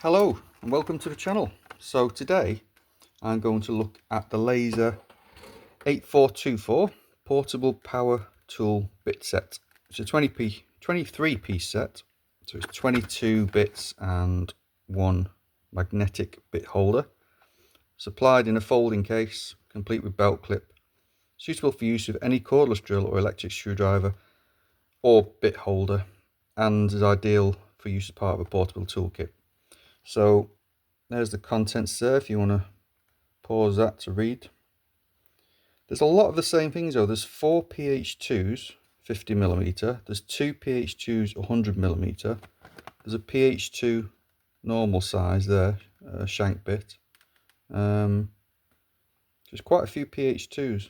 Hello and welcome to the channel. So today I'm going to look at the Laser 8424 portable power tool bit set. It's a 23 piece set, so it's 22 bits and one magnetic bit holder, supplied in a folding case complete with belt clip, suitable for use with any cordless drill or electric screwdriver or bit holder, and is ideal for use as part of a portable toolkit. So there's the contents there if you want to pause that to read. There's a lot of the same things though. There's 4 PH2s 50mm, there's 2 PH2s 100mm, there's a PH2 normal size there, shank bit. There's quite a few PH2s.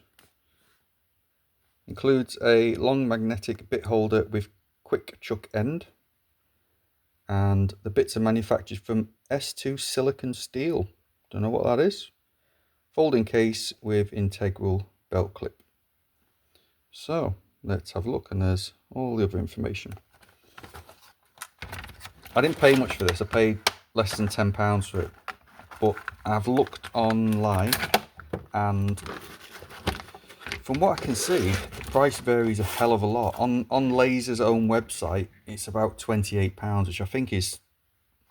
Includes a long magnetic bit holder with quick chuck end, and the bits are manufactured from S2 silicon steel. Don't know what that is. Folding case with integral belt clip. So let's have a look, and there's all the other information. I didn't pay much for this. I paid less than £10 for it, but I've looked online, and from what I can see, the price varies a hell of a lot. On Laser's own website, it's about £28, which I think is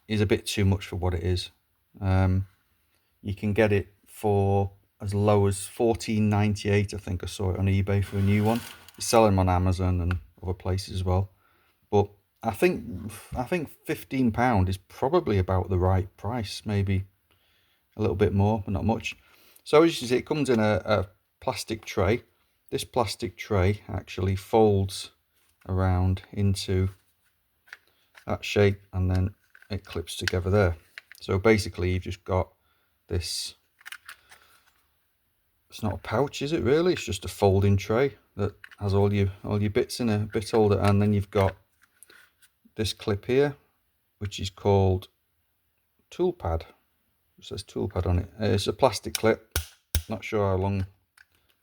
a bit too much for what it is. You can get it for as low as $14.98. I think I saw it on eBay for a new one. It's selling them on Amazon and other places as well. But I think £15 is probably about the right price, maybe a little bit more, but not much. So as you can see, it comes in a plastic tray. This plastic tray actually folds around into that shape, and then it clips together there. So basically you've just got this, it's not a pouch, is it really? It's just a folding tray that has all your bits in a bit holder, and then you've got this clip here, which is called tool pad. It says tool pad on it. It's a plastic clip. Not sure how long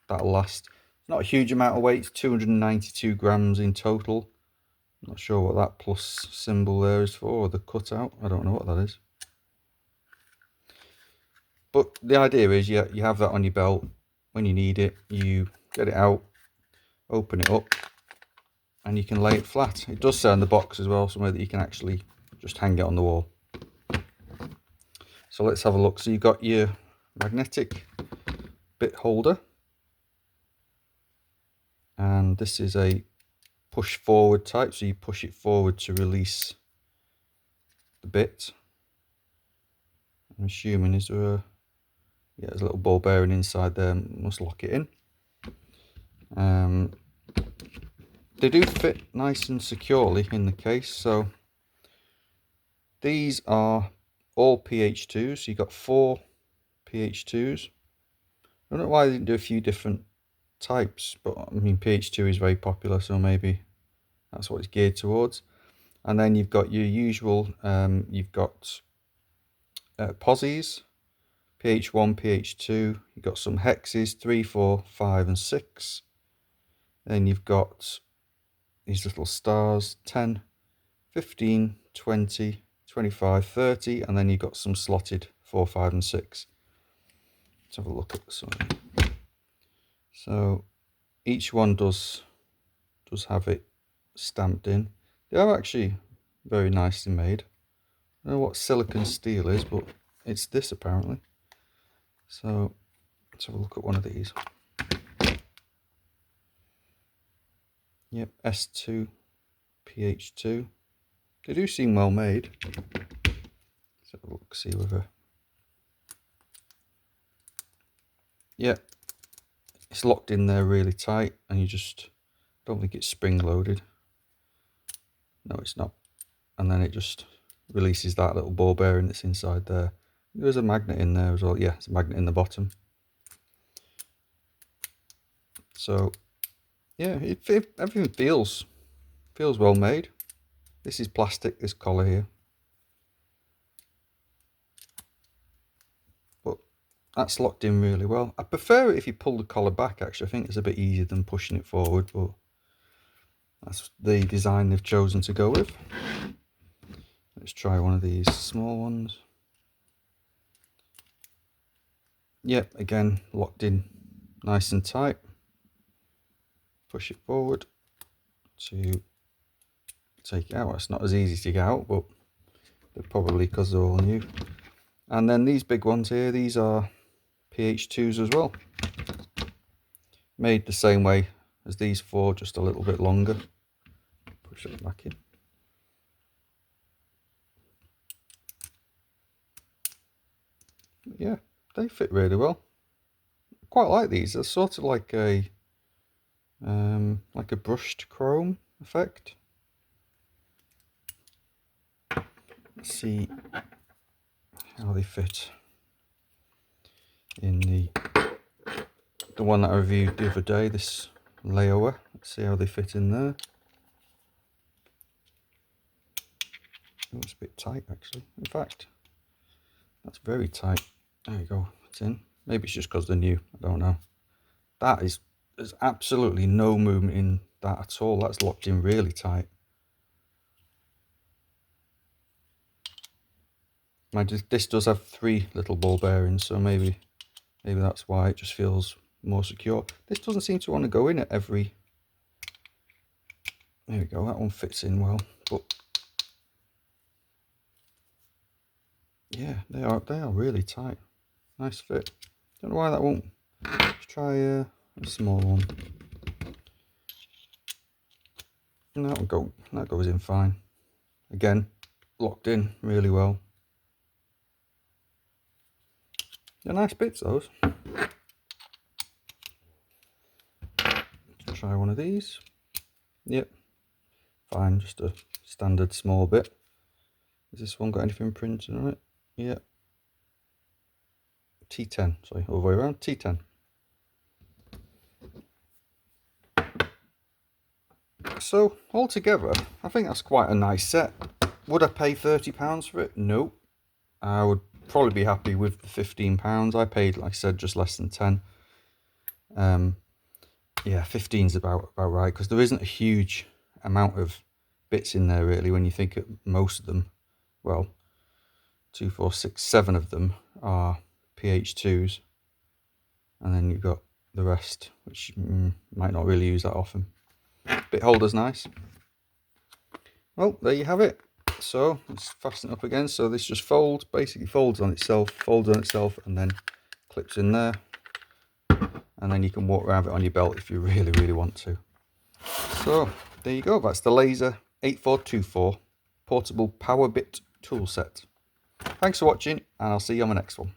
that'll last. It's not a huge amount of weight. It's 292 grams in total. Not sure what that plus symbol there is for, or the cutout. I don't know what that is. But the idea is you have that on your belt. When you need it, you get it out, open it up, and you can lay it flat. It does say on the box as well, somewhere that you can actually just hang it on the wall. So let's have a look. So you've got your magnetic bit holder, and this is a push forward type, so you push it forward to release the bit. I'm assuming, is there a, yeah, there's a little ball bearing inside there, must lock it in. They do fit nice and securely in the case. So these are all PH2s, so you've got 4 PH2s. I don't know why they didn't do a few different types, but I mean PH2 is very popular, so maybe that's what it's geared towards. And then you've got your usual, you've got POSIs, PH1, PH2, you've got some hexes, 3, 4, 5 and 6. Then you've got these little stars, 10, 15, 20, 25, 30, and then you've got some slotted 4, 5 and 6. Let's have a look at this one. So each one does have it stamped in. They are actually very nicely made. I don't know what silicon steel is, but it's this apparently. So let's have a look at one of these. Yep, S2 PH2. They do seem well made. Let's have a look, see whether. Yep, it's locked in there really tight, and you just don't think it's spring loaded. No, it's not. And then it just releases that little ball bearing that's inside there. There's a magnet in there as well. Yeah, it's a magnet in the bottom. So yeah, everything feels well made. This is plastic, this collar here, but that's locked in really well. I prefer it if you pull the collar back, actually. I think it's a bit easier than pushing it forward, but that's the design they've chosen to go with. Let's try one of these small ones. Yep, again, locked in nice and tight. Push it forward to take it out. It's not as easy to get out, but they're probably because they're all new. And then these big ones here, these are PH2s as well. Made the same way as these four, just a little bit longer. Push it back in. Yeah, they fit really well. Quite like these. They're sort of like a brushed chrome effect. Let's see how they fit in the one that I reviewed the other day, this layover. Let's see how they fit in there. Oh, it's a bit tight actually. In fact, that's very tight. There you go, it's in. Maybe it's just because they're new, I don't know. There's absolutely no movement in that at all. That's locked in really tight. This does have 3 little ball bearings, so maybe that's why it just feels more secure. This doesn't seem to want to go in at every... There we go, that one fits in well, but yeah, they are really tight. Nice fit. Don't know why that won't. Let's try a small one. And that goes in fine. Again, locked in really well. They're nice bits, those. Let's try one of these. Yep, fine, just a standard small bit. Has this one got anything printed on it? Yep. T10, sorry, all the way around, T10. So, altogether, I think that's quite a nice set. Would I pay £30 for it? No. I would probably be happy with the £15. I paid, like I said, just less than 10. Yeah, 15's about right, because there isn't a huge amount of bits in there really when you think of most of them. Well, 2, 4, 6, 7 of them are PH2s, and then you've got the rest, which might not really use that often. Bit holder's nice. Well, there you have it. So let's fasten it up again. So this just basically folds on itself, and then clips in there. And then you can walk around it on your belt if you really, really want to. So there you go. That's the Laser 8424 portable power bit tool set. Thanks for watching, and I'll see you on the next one.